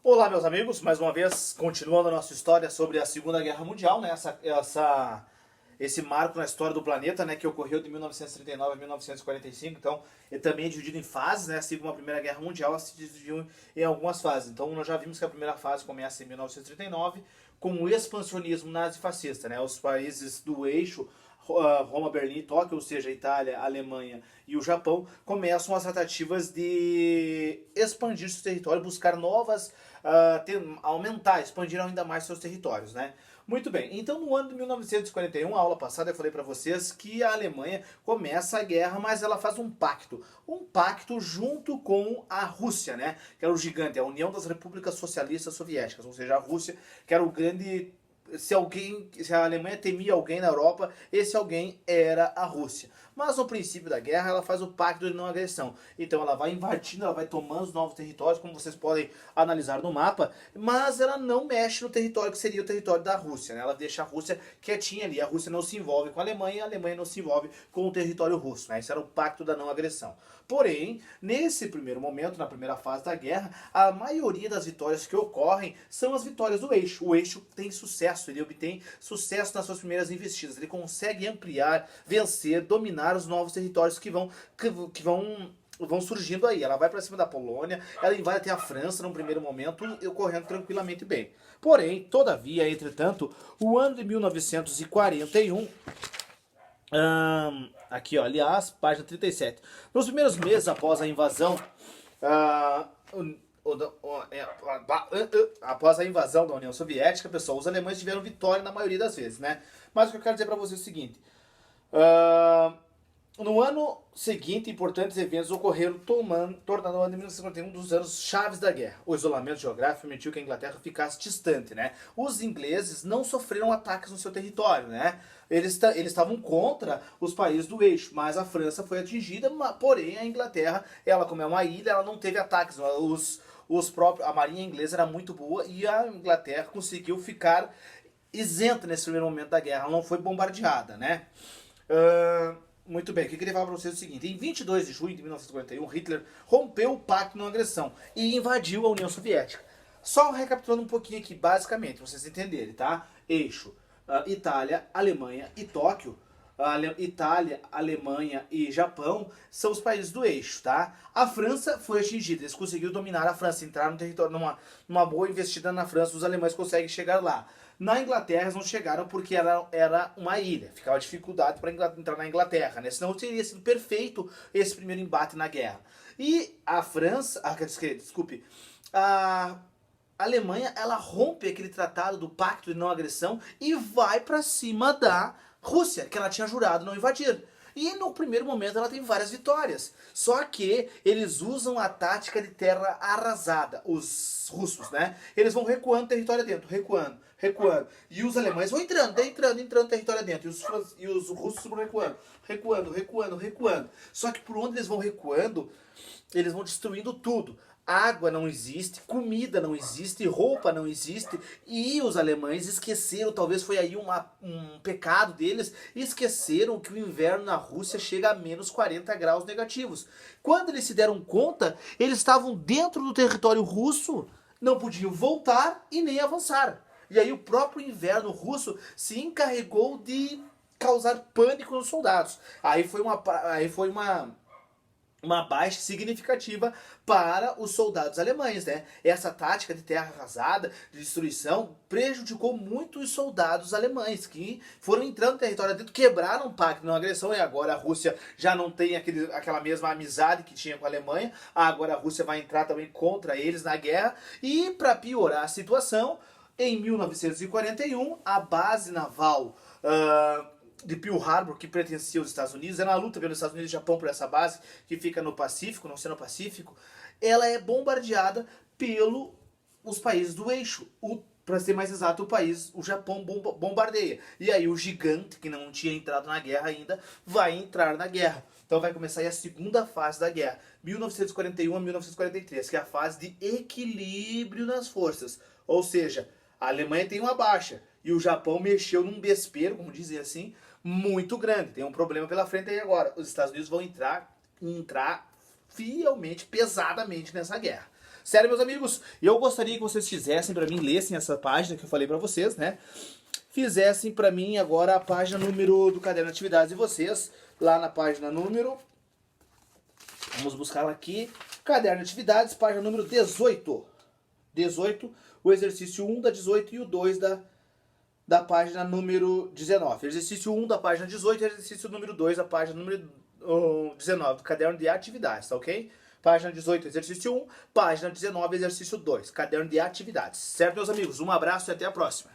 Olá, meus amigos, mais uma vez, continuando a nossa história sobre a Segunda Guerra Mundial, né? Esse marco na história do planeta, né, que ocorreu de 1939 a 1945, então ele também é dividido em fases, né? Assim como a Primeira Guerra Mundial, ela se dividiu em algumas fases. Então nós já vimos que a primeira fase começa em 1939 com o expansionismo nazifascista, né? Os países do eixo Roma, Berlim e Tóquio, ou seja, a Itália, a Alemanha e o Japão, começam as tratativas de expandir seus territórios, buscar novas, aumentar, expandir ainda mais seus territórios, né? Muito bem, então no ano de 1941, a aula passada eu falei para vocês que a Alemanha começa a guerra, mas ela faz um pacto junto com a Rússia, né? Que era o gigante, a União das Repúblicas Socialistas Soviéticas, ou seja, a Rússia, que era o grande. Se a Alemanha temia alguém na Europa, esse alguém era a Rússia. Mas no princípio da guerra ela faz o pacto de não agressão. Então ela vai invadindo, ela vai tomando os novos territórios, como vocês podem analisar no mapa, mas ela não mexe no território que seria o território da Rússia, né? Ela deixa a Rússia quietinha ali. A Rússia não se envolve com a Alemanha e a Alemanha não se envolve com o território russo, né? Esse era o pacto da não agressão. Porém, nesse primeiro momento, na primeira fase da guerra, a maioria das vitórias que ocorrem são as vitórias do eixo. O eixo tem sucesso, ele obtém sucesso nas suas primeiras investidas, ele consegue ampliar, vencer, dominar os novos territórios que vão surgindo aí. Ela vai para cima da Polônia, ela invade até a França num primeiro momento, ocorrendo tranquilamente bem. Porém, todavia, entretanto, o ano de 1941 aqui, ó, aliás, página 37. Nos primeiros meses após a invasão, após a invasão da União Soviética, pessoal, os alemães tiveram vitória na maioria das vezes, né? Mas o que eu quero dizer para vocês é o seguinte: no ano seguinte, importantes eventos ocorreram, tornando o ano de 1951 um dos anos chaves da guerra. O isolamento geográfico permitiu que a Inglaterra ficasse distante, né? Os ingleses não sofreram ataques no seu território, né? Eles estavam contra os países do eixo, mas a França foi atingida, porém a Inglaterra, ela como é uma ilha, ela não teve ataques. A marinha inglesa era muito boa e a Inglaterra conseguiu ficar isenta nesse primeiro momento da guerra, ela não foi bombardeada, né? Muito bem, o que eu queria falar para vocês é o seguinte: em 22 de junho de 1941, Hitler rompeu o pacto de não agressão e invadiu a União Soviética. Só recapitulando um pouquinho aqui, basicamente, para vocês entenderem, tá? Eixo, Itália, Alemanha e Tóquio. Itália, Alemanha e Japão são os países do eixo, tá? A França foi atingida, eles conseguiram dominar a França, entrar no território, numa boa investida na França, os alemães conseguem chegar lá. Na Inglaterra eles não chegaram porque era uma ilha, ficava dificuldade para entrar na Inglaterra, né? Senão teria sido perfeito esse primeiro embate na guerra. E a França, desculpe, a Alemanha, ela rompe aquele tratado do pacto de não agressão e vai para cima da Rússia, que ela tinha jurado não invadir. E no primeiro momento ela tem várias vitórias. Só que eles usam a tática de terra arrasada, os russos, né? Eles vão recuando território dentro, recuando. E os alemães vão entrando território dentro. E os russos vão recuando. Só que por onde eles vão recuando, eles vão destruindo tudo. Água não existe, comida não existe, roupa não existe, e os alemães esqueceram, talvez foi aí um pecado deles, esqueceram que o inverno na Rússia chega a menos 40 graus negativos. Quando eles se deram conta, eles estavam dentro do território russo, não podiam voltar e nem avançar. E aí o próprio inverno russo se encarregou de causar pânico nos soldados. Aí foi uma baixa significativa para os soldados alemães, né? Essa tática de terra arrasada, de destruição, prejudicou muito os soldados alemães, que foram entrando no território dentro, quebraram o pacto de não agressão, e agora a Rússia já não tem aquela mesma amizade que tinha com a Alemanha, agora a Rússia vai entrar também contra eles na guerra, e para piorar a situação, em 1941, a base naval de Pearl Harbor, que pertencia aos Estados Unidos, era uma luta pelos Estados Unidos e Japão por essa base, que fica no Pacífico, no Oceano Pacífico, ela é bombardeada pelos países do eixo. Para ser mais exato, o Japão bombardeia. E aí o gigante, que não tinha entrado na guerra ainda, vai entrar na guerra. Então vai começar aí a segunda fase da guerra, 1941 a 1943, que é a fase de equilíbrio nas forças. Ou seja, a Alemanha tem uma baixa e o Japão mexeu num desespero, como dizem assim, muito grande. Tem um problema pela frente aí agora. Os Estados Unidos vão entrar fielmente, pesadamente nessa guerra. Sério, meus amigos, eu gostaria que vocês fizessem pra mim, lessem essa página que eu falei pra vocês, né? Fizessem pra mim agora a página número do caderno de atividades de vocês, lá na página número... Vamos buscar aqui, caderno de atividades, página número 18. 18, o exercício 1 da 18 e o 2 da página número 19. Exercício 1 da página 18 e exercício número 2 da página número 19 do caderno de atividades, tá ok? Página 18, exercício 1, página 19, exercício 2, caderno de atividades. Certo, meus amigos? Um abraço e até a próxima.